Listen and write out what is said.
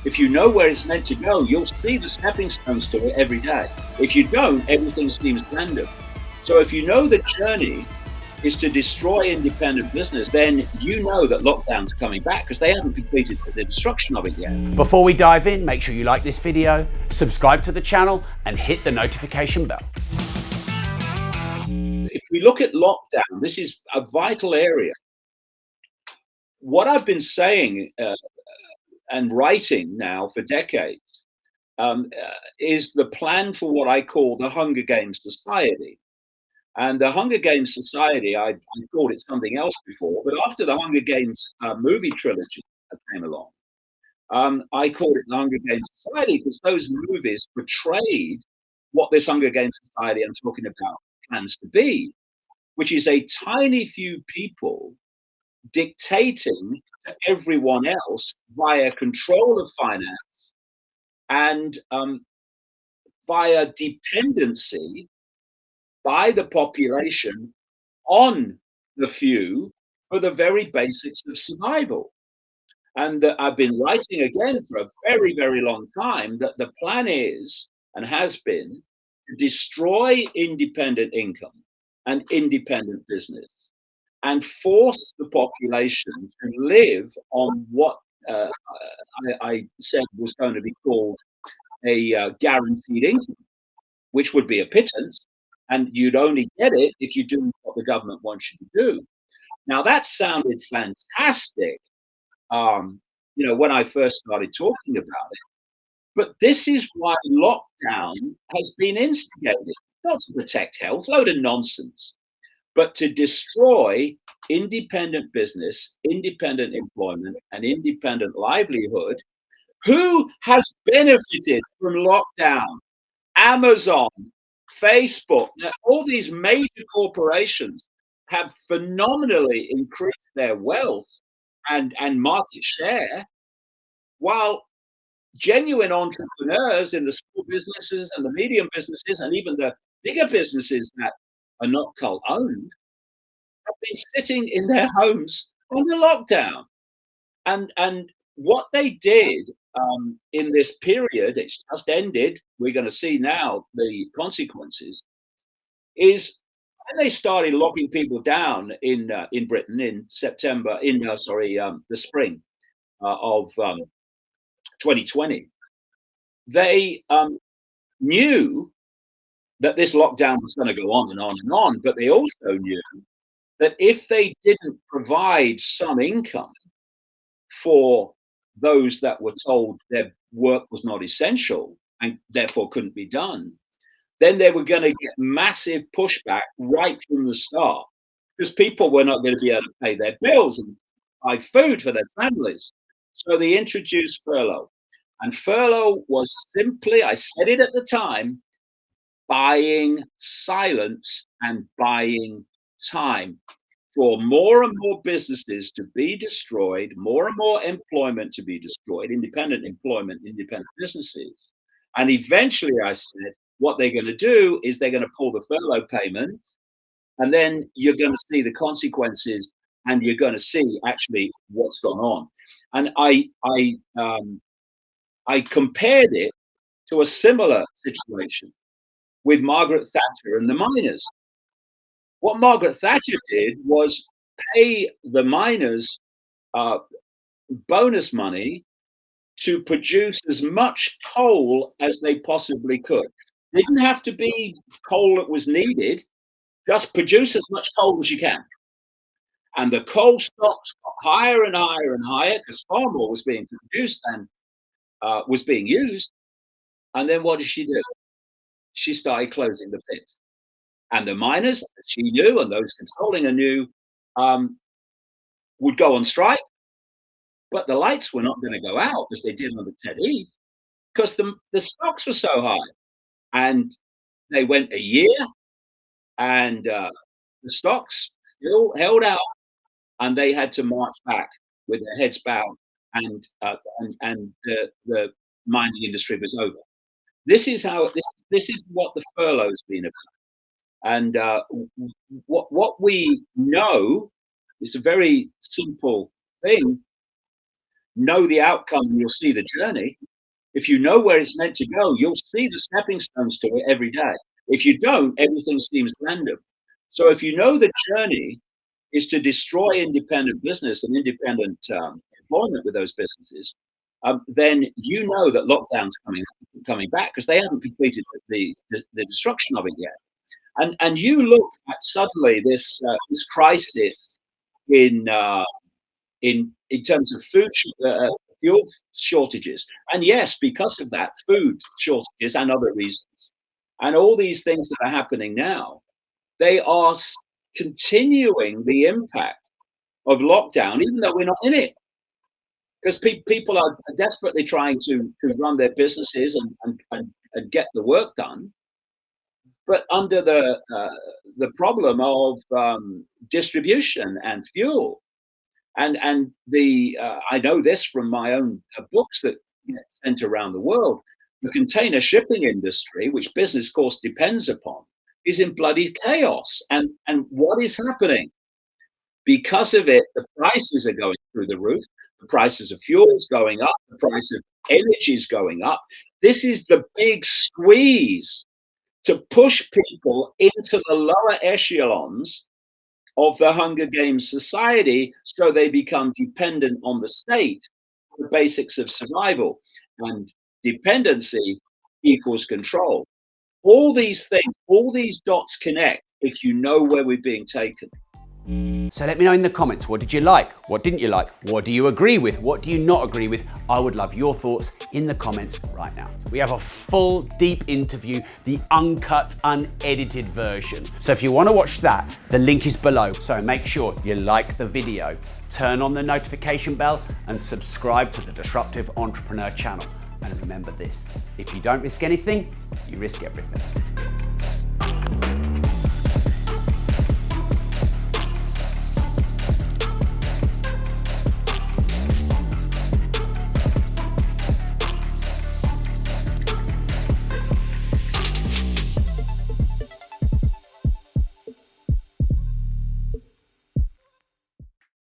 If you know where it's meant to go, you'll see the stepping stones to it every day. If you don't, everything seems random. So if you know the journey is to destroy independent business, then you know that lockdown's coming back because they haven't completed the destruction of it yet. Before we dive in, make sure you like this video, subscribe to the channel, and hit the notification bell. If we look at lockdown, this is a vital area. What I've been saying and writing now for decades is the plan for what I call the Hunger Games Society. And the Hunger Games Society, I called it something else before, but after the Hunger Games movie trilogy came along, I called it the Hunger Games Society because those movies portrayed what this Hunger Games Society I'm talking about plans to be, which is a tiny few people dictating to everyone else via control of finance and via dependency by the population on the few for the very basics of survival. And I've been writing again for a very, very long time that the plan is and has been to destroy independent income and independent business and force the population to live on what I said was going to be called a guaranteed income, which would be a pittance, and you'd only get it if you do what the government wants you to do. Now that sounded fantastic, when I first started talking about it. But this is why lockdown has been instigated, not to protect health, load of nonsense, but to destroy independent business, independent employment, and independent livelihood. Who has benefited from lockdown? Amazon, Facebook, all these major corporations have phenomenally increased their wealth and market share, while genuine entrepreneurs in the small businesses and the medium businesses and even the bigger businesses that are not cult owned have been sitting in their homes under lockdown. And what they did in this period, it's just ended, we're going to see now the consequences, is when they started locking people down in Britain in September, the spring of 2020, they knew that this lockdown was going to go on and on and on, but they also knew that if they didn't provide some income for those that were told their work was not essential and therefore couldn't be done, then they were going to get massive pushback right from the start because people were not going to be able to pay their bills and buy food for their families. So they introduced furlough. And furlough was simply, I said it at the time, buying silence and buying time for more and more businesses to be destroyed, more and more employment to be destroyed, independent employment, independent businesses. And eventually I said, what they're going to do is they're going to pull the furlough payment, and then you're going to see the consequences and you're going to see actually what's gone on. And I compared it to a similar situation with Margaret Thatcher and the miners. What Margaret Thatcher did was pay the miners bonus money to produce as much coal as they possibly could. It didn't have to be coal that was needed, just produce as much coal as you can. And the coal stocks got higher and higher and higher because far more was being produced than was being used. And then what did she do? She started closing the pit. And the miners, she knew, and those controlling her knew, would go on strike. But the lights were not going to go out as they did under Ted Heath because the stocks were so high. And they went a year, and the stocks still held out, and they had to march back with their heads bowed, and the mining industry was over. This is how this is what the furlough's been about. And what we know is a very simple thing. know the outcome and you'll see the journey. If you know where it's meant to go, you'll see the stepping stones to it every day. If you don't, everything seems random. So if you know the journey is to destroy independent business and independent employment with those businesses, then you know that lockdown's coming back because they haven't completed the destruction of it yet. And you look at suddenly this crisis in in terms of fuel shortages, and yes, because of that, food shortages and other reasons, and all these things that are happening now, they are continuing the impact of lockdown, even though we're not in it, because people are desperately trying to run their businesses and get the work done, but under the problem of distribution and fuel. And the I know this from my own books that get sent around the world. The container shipping industry, which business, of course, depends upon, is in bloody chaos. And what is happening? Because of it, the prices are going through the roof. The prices of fuel is going up. The price of energy is going up. This is the big squeeze to push people into the lower echelons of the Hunger Games society, so they become dependent on the state for the basics of survival. And dependency equals control. All these things, all these dots connect if you know where we're being taken. So let me know in the comments, what did you like? What didn't you like? What do you agree with? What do you not agree with? I would love your thoughts in the comments right now. We have a full, deep interview, the uncut, unedited version. So if you want to watch that, the link is below. So make sure you like the video, turn on the notification bell, and subscribe to the Disruptive Entrepreneur channel. And remember this, if you don't risk anything, you risk everything.